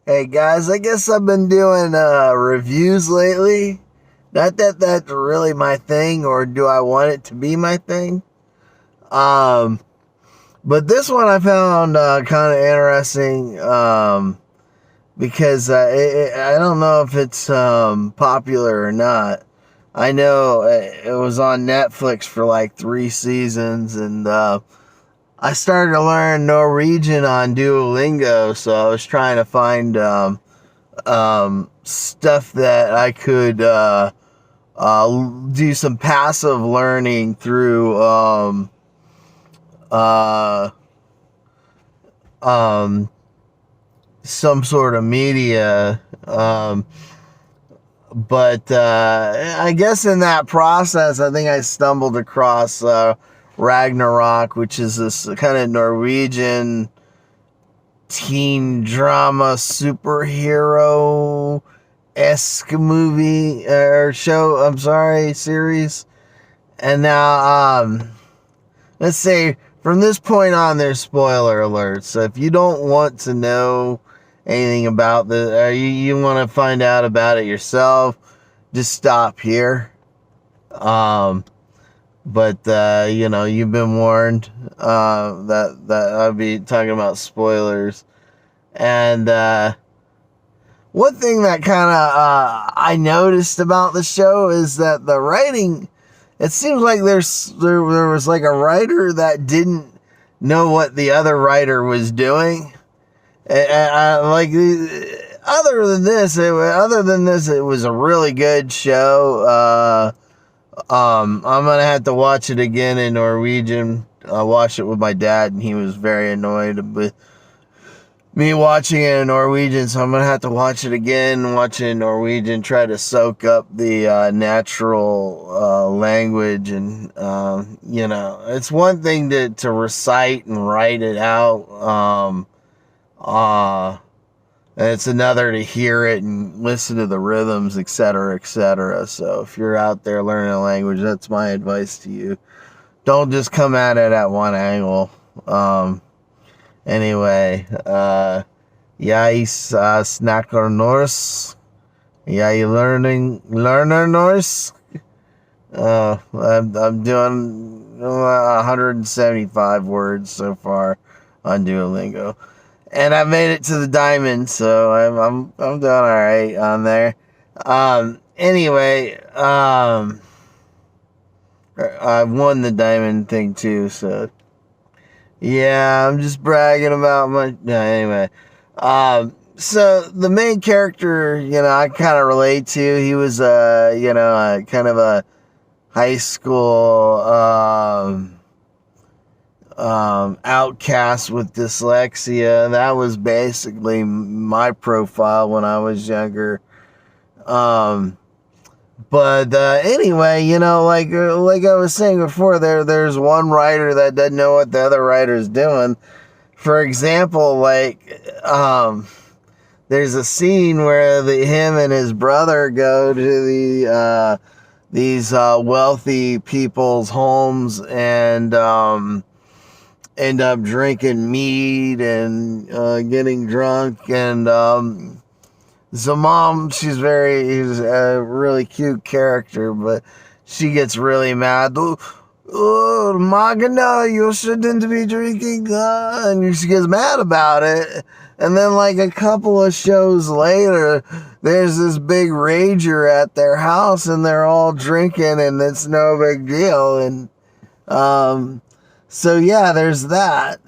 Hey guys, I guess I've been doing reviews lately. Not that that's really my thing, or do I want it to be my thing? Um, but this one I found kind of interesting because I don't know if it's popular or not. I know it was on Netflix for like 3 seasons, and I started to learn Norwegian on Duolingo, so I was trying to find stuff that I could do some passive learning through uh, um, some sort of media. But I guess in that process, I think I stumbled across Ragnarok, which is this kind of Norwegian teen drama superhero-esque movie or show, series. And now, let's say from this point on, there's spoiler alerts. So if you don't want to know anything about you want to find out about it yourself, just stop here. But you've been warned that I'll be talking about spoilers. And one thing that kind of I noticed about the show is that the writing, it seems like there was like a writer that didn't know what the other writer was doing. Other than this, it was a really good show. I'm gonna have to watch it again in Norwegian. I watched it with my dad, and he was very annoyed with me watching it in Norwegian. So I'm gonna have to watch it again, watch it in Norwegian, try to soak up the natural language. And it's one thing to recite and write it out. And it's another to hear it and listen to the rhythms, etc., etc. So if you're out there learning a language, that's my advice to you. Don't just come at it at one angle. Anyway, jeg snakker norsk. Jeg learner norsk. I'm doing 175 words so far on Duolingo. And I made it to the diamond, so I'm doing all right on there. Anyway, I won the diamond thing too, so yeah, I'm just bragging about my. No, anyway, so the main character, I kind of relate to. He was kind of a high school outcast with dyslexia. That was basically my profile when I was younger. But anyway, like I was saying before, there's one writer that doesn't know what the other writer's doing. For example, there's a scene where him and his brother go to these wealthy people's homes and end up drinking mead and getting drunk. And the mom, she's a really cute character, but she gets really mad. Oh, Magna, you shouldn't be drinking. And she gets mad about it. And then like a couple of shows later, there's this big rager at their house and they're all drinking and it's no big deal. And so yeah, there's that.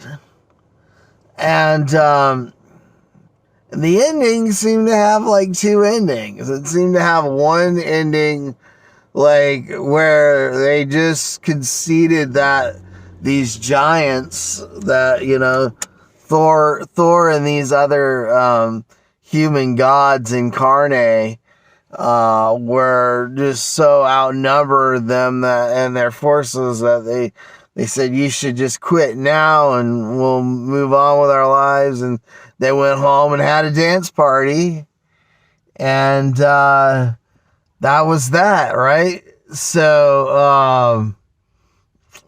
And the endings seem to have like two endings. It seemed to have one ending like where they just conceded that these giants that, Thor and these other human gods incarnate were just so outnumbered them and their forces that they said, you should just quit now and we'll move on with our lives. And they went home and had a dance party. And that was that, right? So,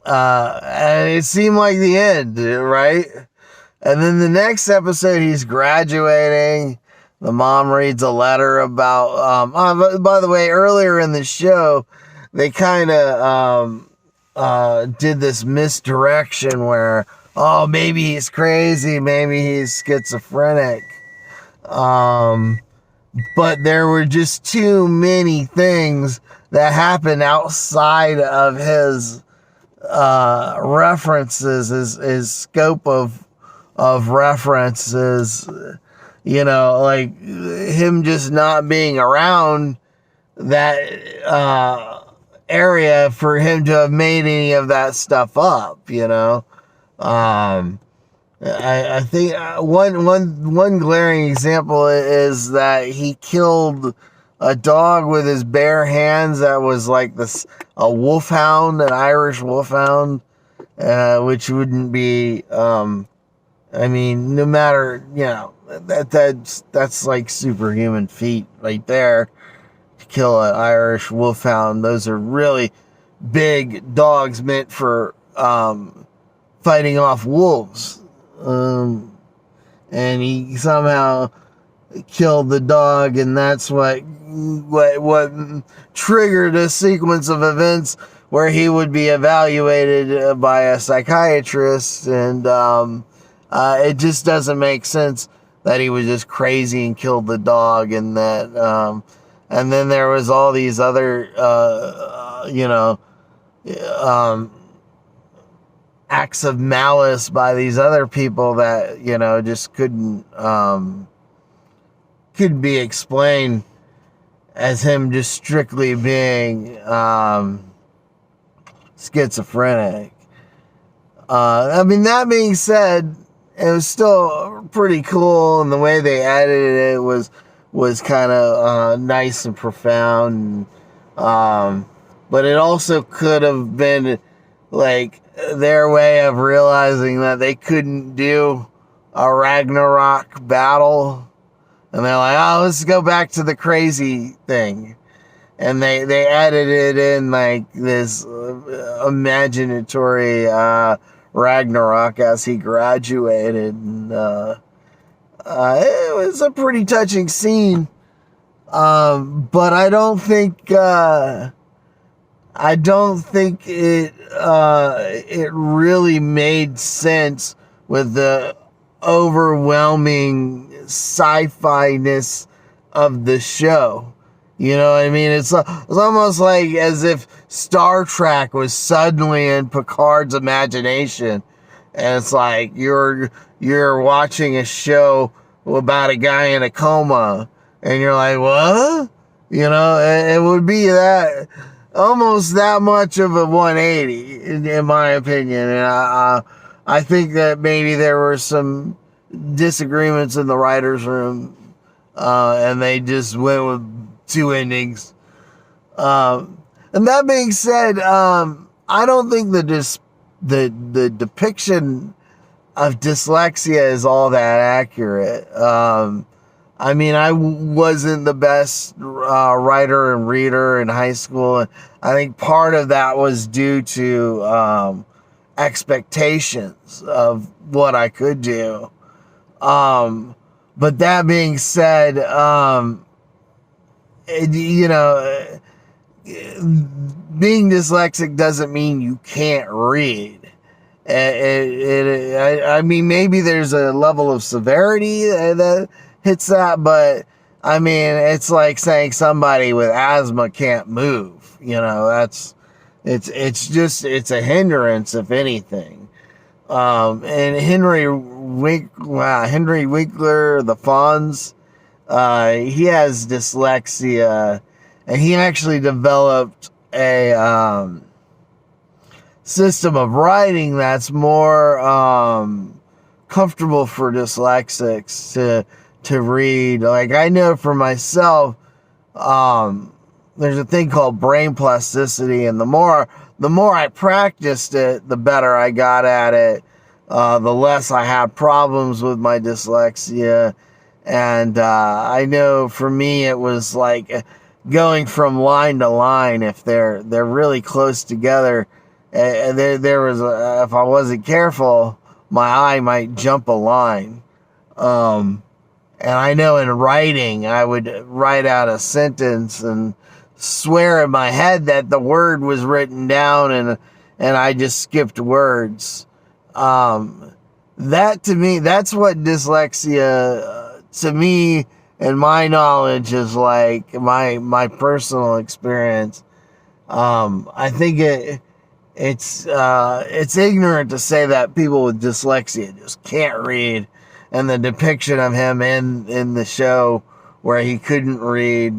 and it seemed like the end, right? And then the next episode, he's graduating. the mom reads a letter about, by the way, earlier in the show, they kind of, did this misdirection where, oh, maybe he's crazy, maybe he's schizophrenic. But there were just too many things that happened outside of his references, his scope of references. You know, like him just not being around that area for him to have made any of that stuff up. You know, I think one glaring example is that he killed a dog with his bare hands that was like a wolfhound, an Irish wolfhound, which wouldn't be, I mean, no matter, you know, that's like superhuman feat right there to kill an Irish wolfhound. Those are really big dogs meant for fighting off wolves. And he somehow killed the dog, and that's what triggered a sequence of events where he would be evaluated by a psychiatrist, and it just doesn't make sense that he was just crazy and killed the dog, and that and then there was all these other acts of malice by these other people that, you know, just couldn't be explained as him just strictly being schizophrenic. I mean, that being said, it was still pretty cool, and the way they edited it was kind of nice and profound. But it also could have been like their way of realizing that they couldn't do a Ragnarok battle, and they're like, oh, let's go back to the crazy thing, and they edited in like this imaginatory Ragnarok as he graduated, and it was a pretty touching scene, but I don't think it really made sense with the overwhelming sci-fi-ness of the show. You know what I mean? It's almost like as if Star Trek was suddenly in Picard's imagination, and it's like you're watching a show about a guy in a coma, and you're like, what? You know, it would be that almost that much of a 180 in my opinion, and I think that maybe there were some disagreements in the writers' room, and they just went with two endings. And that being said, I don't think the depiction of dyslexia is all that accurate. I mean, I wasn't the best writer and reader in high school. I think part of that was due to expectations of what I could do. But that being said, being dyslexic doesn't mean you can't read. I mean, maybe there's a level of severity that hits that, but I mean, it's like saying somebody with asthma can't move. You know, it's a hindrance, if anything. And Henry Winkler, the Fonz, he has dyslexia, and he actually developed a system of writing that's more comfortable for dyslexics to read. Like, I know for myself, there's a thing called brain plasticity, and the more I practiced it, the better I got at it, the less I had problems with my dyslexia. And I know for me it was like going from line to line. If they're really close together, there was if I wasn't careful, my eye might jump a line. And I know in writing, I would write out a sentence and swear in my head that the word was written down, and I just skipped words. That to me, that's what dyslexia to me and my knowledge is like, my personal experience. I think it's ignorant to say that people with dyslexia just can't read, and the depiction of him in the show where he couldn't read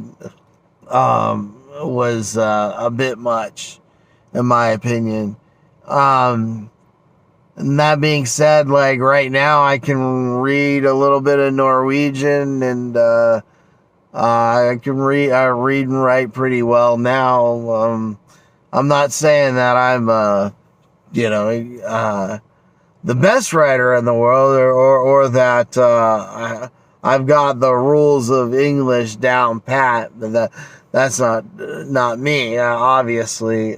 was a bit much, in my opinion. And that being said, like right now, I can read a little bit of Norwegian, and I can read and write pretty well now. I'm not saying that I'm the best writer in the world, or that I've got the rules of English down pat. But that's not me, obviously.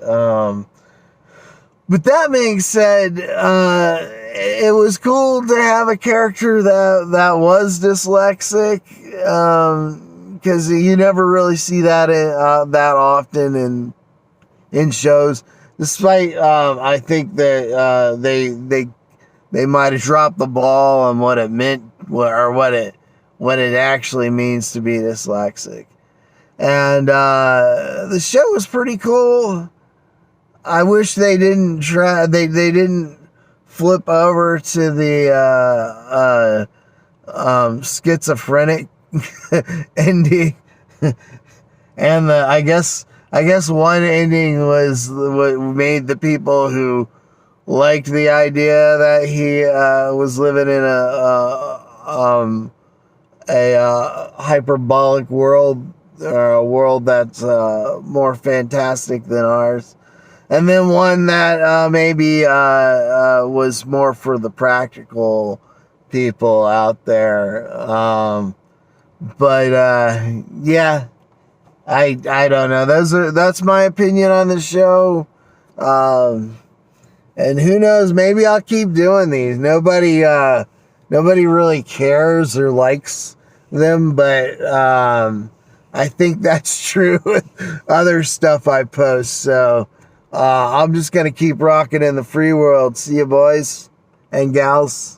But that being said, it was cool to have a character that was dyslexic, because you never really see that that often in shows. Despite I think that they might have dropped the ball on what it meant, or what it actually means to be dyslexic. And the show was pretty cool. I wish they didn't try. They didn't flip over to the schizophrenic ending, and I guess one ending was what made the people who liked the idea that he was living in a hyperbolic world, or a world that's more fantastic than ours. And then one that maybe was more for the practical people out there. But yeah, I don't know. That's my opinion on the show. And who knows? Maybe I'll keep doing these. Nobody really cares or likes them, but I think that's true with other stuff I post. So. I'm just going to keep rocking in the free world. See you, boys and gals.